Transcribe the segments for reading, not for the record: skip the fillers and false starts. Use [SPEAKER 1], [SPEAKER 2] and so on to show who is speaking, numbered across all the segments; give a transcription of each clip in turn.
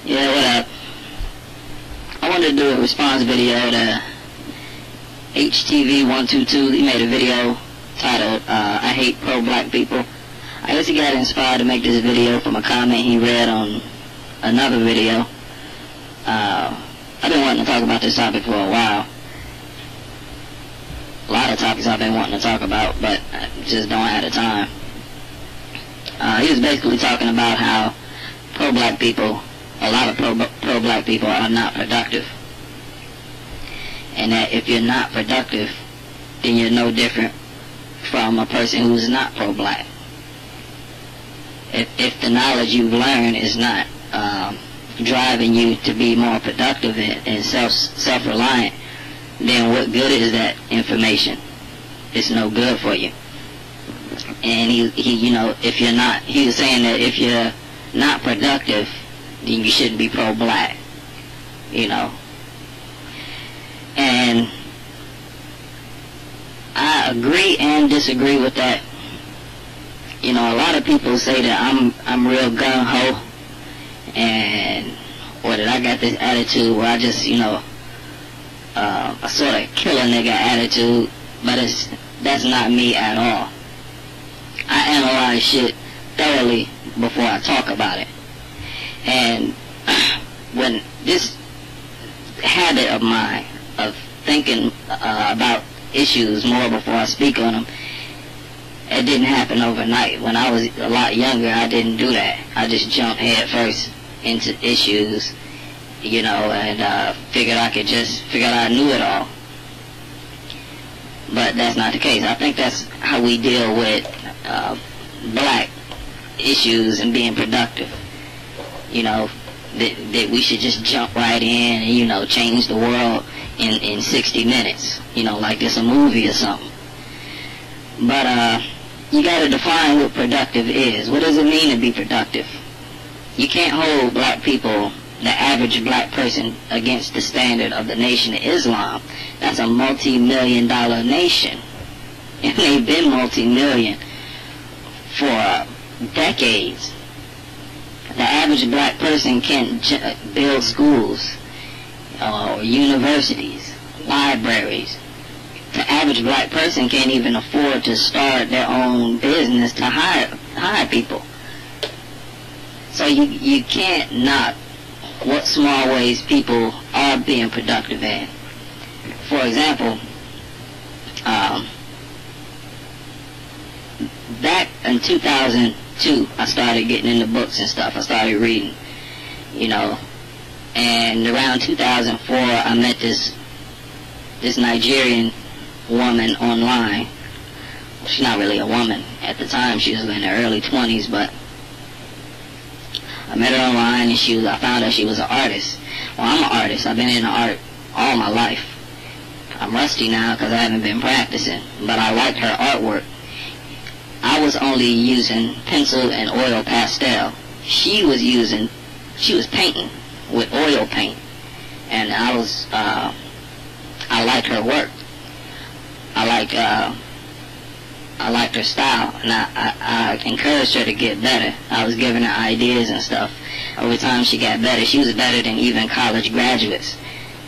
[SPEAKER 1] Yeah, what up? I wanted to do a response video to HTV122. He made a video titled, I hate pro-black people. I guess he got inspired to make this video from a comment he read on another video. I've been wanting to talk about this topic for a while. A lot of topics I've been wanting to talk about, but I just don't have the time. He was basically talking about how pro-black people, a lot of pro-black people are not productive. And that if you're not productive, then you're no different from a person who's not pro-black. If the knowledge you've learned is not driving you to be more productive and self-reliant, then what good is that information? It's no good for you. And he you know, if you're not, he was saying that if you're not productive, then you shouldn't be pro-black, you know. And I agree and disagree with that. You know, a lot of people say that I'm real gung-ho, or that I got this attitude where I just, you know, a sort of kill a nigga attitude, but that's not me at all. I analyze shit thoroughly before I talk about it. And when this habit of mine of thinking about issues more before I speak on them, it didn't happen overnight. When I was a lot younger, I didn't do that. I just jumped head first into issues, you know, and figured I knew it all. But that's not the case. I think that's how we deal with black issues and being productive. You know, that we should just jump right in and, you know, change the world in 60 minutes. You know, like it's a movie or something. But you gotta define what productive is. What does it mean to be productive? You can't hold black people, the average black person, against the standard of the Nation of Islam. That's a multi-million-dollar nation. And they've been multi-million for decades. The average black person can't build schools, or universities, libraries. The average black person can't even afford to start their own business to hire people. So you can't knock what small ways people are being productive in. For example, back in 2002, I started getting into books and stuff. I started reading, you know, and around 2004, I met this Nigerian woman online. She's not really a woman at the time. She was in her early 20s, but I met her online, and I found out she was an artist. Well, I'm an artist. I've been into art all my life. I'm rusty now because I haven't been practicing, but I liked her artwork. I was only using pencil and oil pastel. She was painting with oil paint, and I liked her work. I liked her style, and I encouraged her to get better. I was giving her ideas and stuff. Over time, she got better. She was better than even college graduates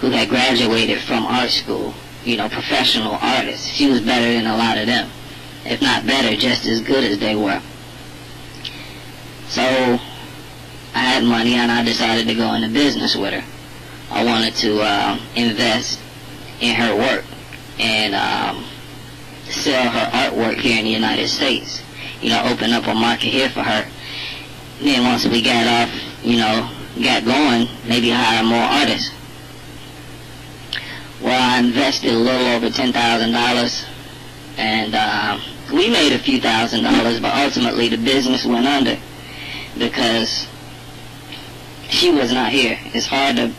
[SPEAKER 1] who had graduated from art school, you know, professional artists. She was better than a lot of them, if not better, just as good as they were. So I had money, and I decided to go into business with her. I wanted to invest in her work and sell her artwork here in the United States. You know, open up a market here for her. Then once we got off, you know, got going, maybe hire more artists. Well, I invested a little over $10,000, and we made a few $1,000s, but ultimately the business went under because she was not here. It's hard to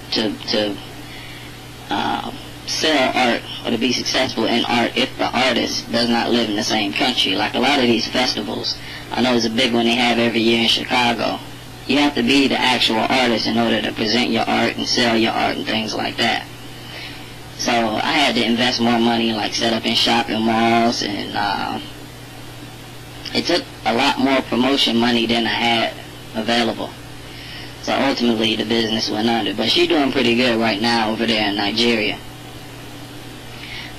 [SPEAKER 1] sell art or to be successful in art if the artist does not live in the same country. Like a lot of these festivals, I know it's a big one they have every year in Chicago. You have to be the actual artist in order to present your art and sell your art and things like that. So I had to invest more money, like set up in shopping malls, and it took a lot more promotion money than I had available. So ultimately the business went under. But she's doing pretty good right now over there in Nigeria.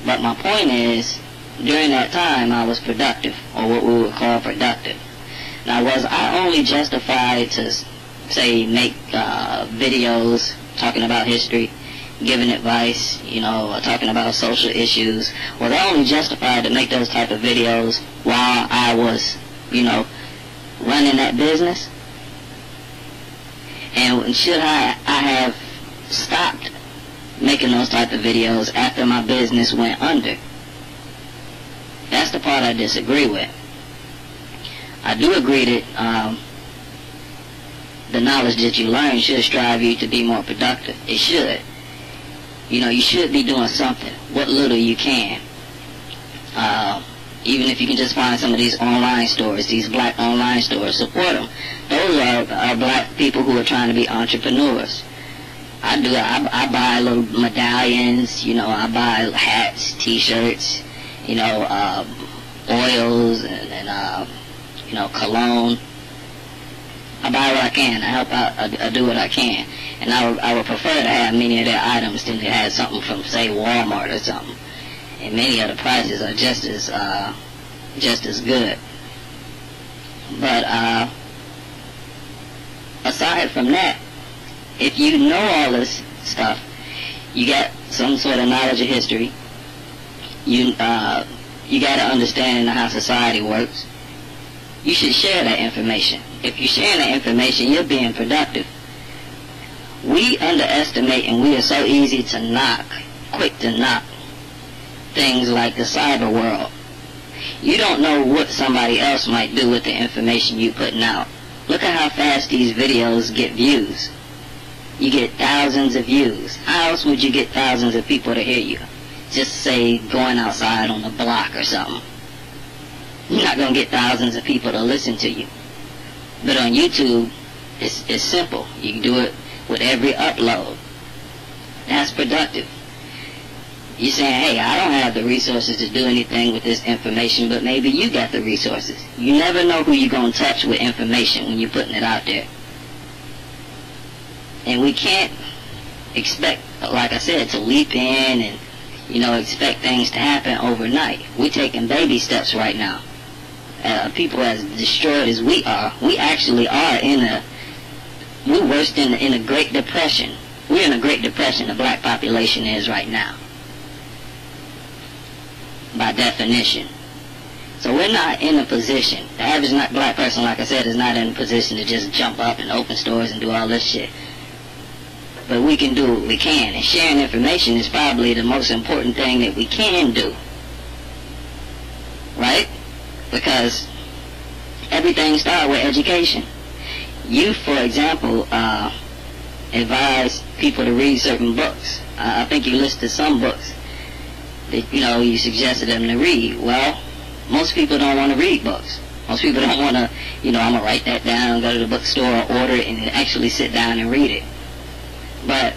[SPEAKER 1] But my point is, during that time I was productive, or what we would call productive. Now, was I only justified to, say, make videos talking about history, giving advice, you know, talking about social issues? Was I only justified to make those type of videos while I was, you know, running that business? And should I have stopped making those type of videos after my business went under? That's the part I disagree with. I do agree that the knowledge that you learn should strive you to be more productive. It should. You know, you should be doing something, what little you can. Even if you can just find some of these online stores, these black online stores, support them. Those are black people who are trying to be entrepreneurs. I buy little medallions, you know, I buy hats, t-shirts, you know, oils and you know, cologne. I buy what I can. I help out. I do what I can. And I would prefer to have many of their items than to have something from, say, Walmart or something. And many of the prices are just as good. But aside from that, if you know all this stuff, you got some sort of knowledge of history. You got an understanding of how society works. You should share that information. If you're sharing that information, you're being productive. We underestimate, and we are so easy to knock, quick to knock, things like the cyber world. You don't know what somebody else might do with the information you're putting out. Look at how fast these videos get views. You get thousands of views. How else would you get thousands of people to hear you? Just say going outside on the block or something. You're not going to get thousands of people to listen to you. But on YouTube, it's simple. You can do it with every upload. That's productive. You're saying, hey, I don't have the resources to do anything with this information, but maybe you got the resources. You never know who you're going to touch with information when you're putting it out there. And we can't expect, like I said, to leap in and, you know, expect things to happen overnight. We're taking baby steps right now. People as destroyed as we are, we actually are we're worse than in a Great Depression. We're in a Great Depression, the black population is right now, by definition. So we're not in a position, the average black person, like I said, is not in a position to just jump up and open stores and do all this shit. But we can do what we can, and sharing information is probably the most important thing that we can do. Right? Because everything starts with education. You, for example, advise people to read certain books. I think you listed some books that, you know, you suggested them to read. Well, most people don't want to read books. Most people don't want to, you know, I'm going to write that down, go to the bookstore, order it, and actually sit down and read it. But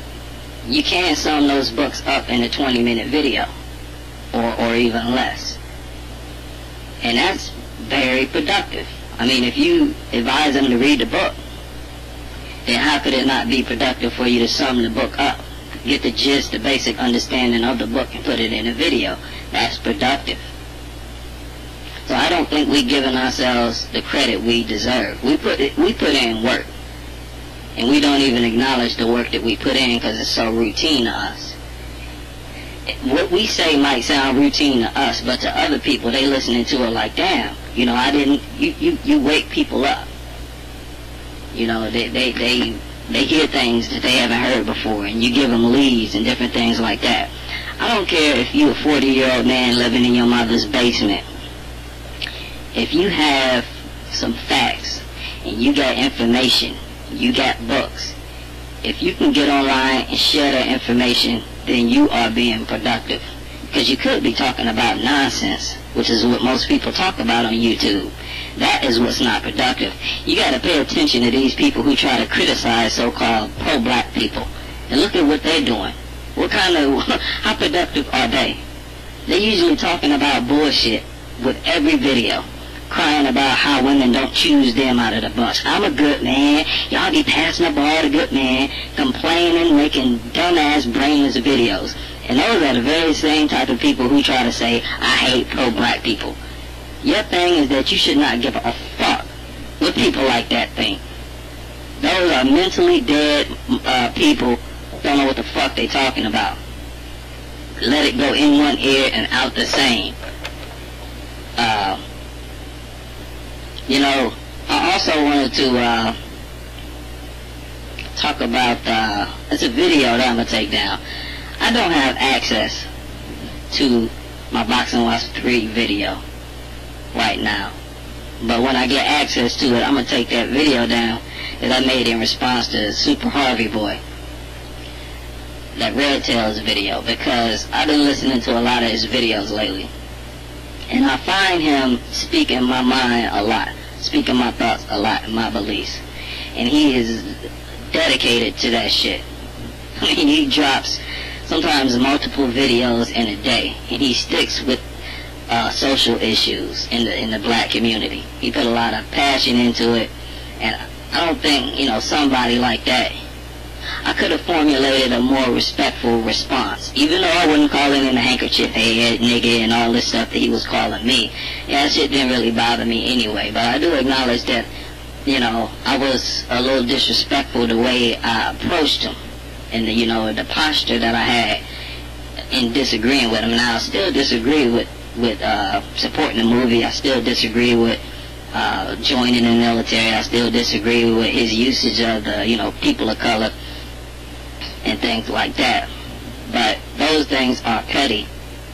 [SPEAKER 1] you can sum those books up in a 20-minute video, or even less. And that's very productive. I mean, if you advise them to read the book, then how could it not be productive for you to sum the book up, get the gist, the basic understanding of the book, and put it in a video? That's productive. So I don't think we're giving ourselves the credit we deserve. We put in work, and we don't even acknowledge the work that we put in because it's so routine to us. What we say might sound routine to us, but to other people, they listening to it like, damn, you know, you wake people up. You know, they hear things that they haven't heard before, and you give them leads and different things like that. I don't care if you're a 40-year-old man living in your mother's basement. If you have some facts, and you got information, you got books, if you can get online and share that information, then you are being productive. Because you could be talking about nonsense, which is what most people talk about on YouTube. That is what's not productive. You got to pay attention to these people who try to criticize so-called pro-black people. And look at what they're doing. How productive are they? They're usually talking about bullshit with every video. crying about how women don't choose them out of the bunch. I'm a good man. Y'all be passing the ball to good man, complaining, making dumbass, brainless videos. And those are the very same type of people who try to say, I hate pro-black people. Your thing is that you should not give a fuck what people like that think. Those are mentally dead people who don't know what the fuck they talking about. Let it go in one ear and out the same. You know, I also wanted to talk about, it's a video that I'm going to take down. I don't have access to my Boxing Watch 3 video right now. But when I get access to it, I'm going to take that video down that I made in response to Super Harvey Boy. That Red Tails video, because I've been listening to a lot of his videos lately. And I find him speaking my mind a lot, speaking my thoughts a lot, and my beliefs. And he is dedicated to that shit. I mean, he drops sometimes multiple videos in a day, and he sticks with social issues in the black community. He put a lot of passion into it, and I don't think, you know, somebody like that, I could have formulated a more respectful response. Even though I wouldn't call him in the handkerchief head, nigga, and all this stuff that he was calling me. Yeah, that shit didn't really bother me anyway. But I do acknowledge that, you know, I was a little disrespectful the way I approached him. And, you know, the posture that I had in disagreeing with him. Now, I still disagree with supporting the movie. I still disagree with joining the military. I still disagree with his usage of the, you know, people of color and things like that. But those things are petty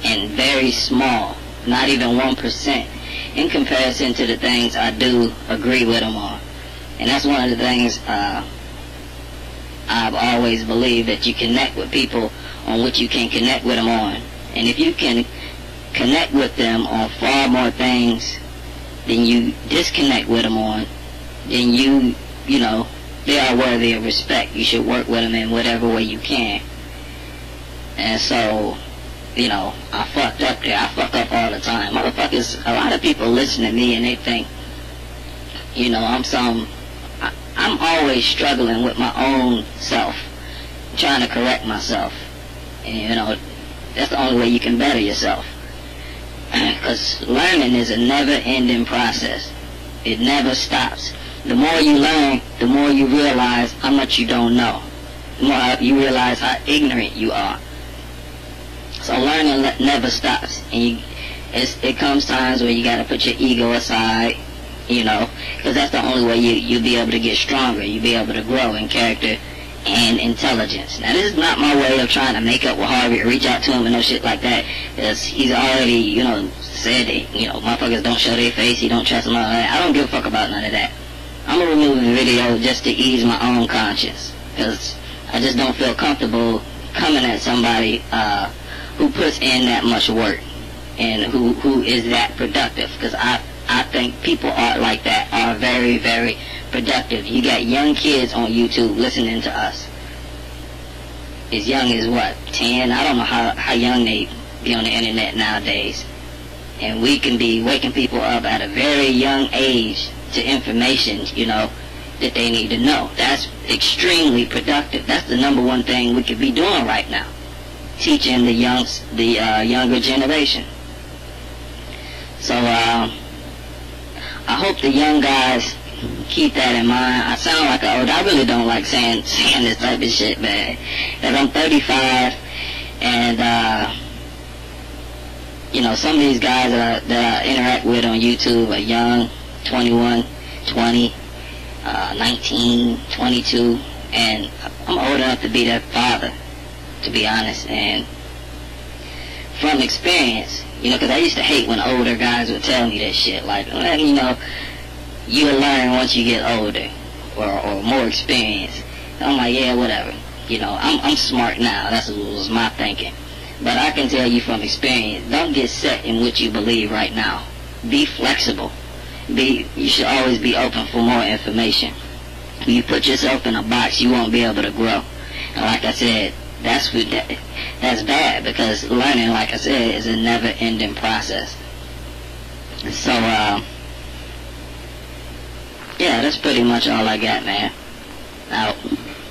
[SPEAKER 1] and very small, not even 1% in comparison to the things I do agree with him on. And that's one of the things I've always believed, that you connect with people on what you can connect with them on. And if you can connect with them on far more things than you disconnect with them on, then you know, they are worthy of respect. You should work with them in whatever way you can. And so, you know, I fucked up there. I fuck up all the time. Motherfuckers, a lot of people listen to me and they think, you know, I'm always struggling with my own self, trying to correct myself. And, you know, that's the only way you can better yourself. Because learning is a never-ending process. It never stops. The more you learn, the more you realize how much you don't know. The more you realize how ignorant you are. So learning never stops. And it comes times where you got to put your ego aside, you know, because that's the only way you'll be able to get stronger. You'll be able to grow in character and intelligence. Now, this is not my way of trying to make up with Harvey or reach out to him and no shit like that, because he's already, you know, said that, you know, motherfuckers don't show their face, he don't trust them, all that. I don't give a fuck about none of that. I'm gonna remove the video just to ease my own conscience, because I just don't feel comfortable coming at somebody who puts in that much work and who is that productive, because I think people are like that are very, very productive. You got young kids on YouTube listening to us. As young as what, 10? I don't know how young they be on the internet nowadays. And we can be waking people up at a very young age to information, you know, that they need to know. That's extremely productive. That's the number one thing we could be doing right now. Teaching the younger generation. So, I hope the young guys keep that in mind. I sound like an old. I really don't like saying this type of shit, man. Because I'm 35, and you know, some of these guys that I interact with on YouTube are young, 21, 20, 19, 22, and I'm old enough to be their father, to be honest. And from experience, you know, because I used to hate when older guys would tell me this shit, like, well, you know, you'll learn once you get older, or more experience. And I'm like, yeah, whatever. You know, I'm smart now. That was my thinking. But I can tell you from experience, don't get set in what you believe right now. Be flexible. You should always be open for more information. When you put yourself in a box, you won't be able to grow. And like I said, that's bad, because learning, like I said, is a never-ending process. So, Yeah, that's pretty much all I got, man. Out.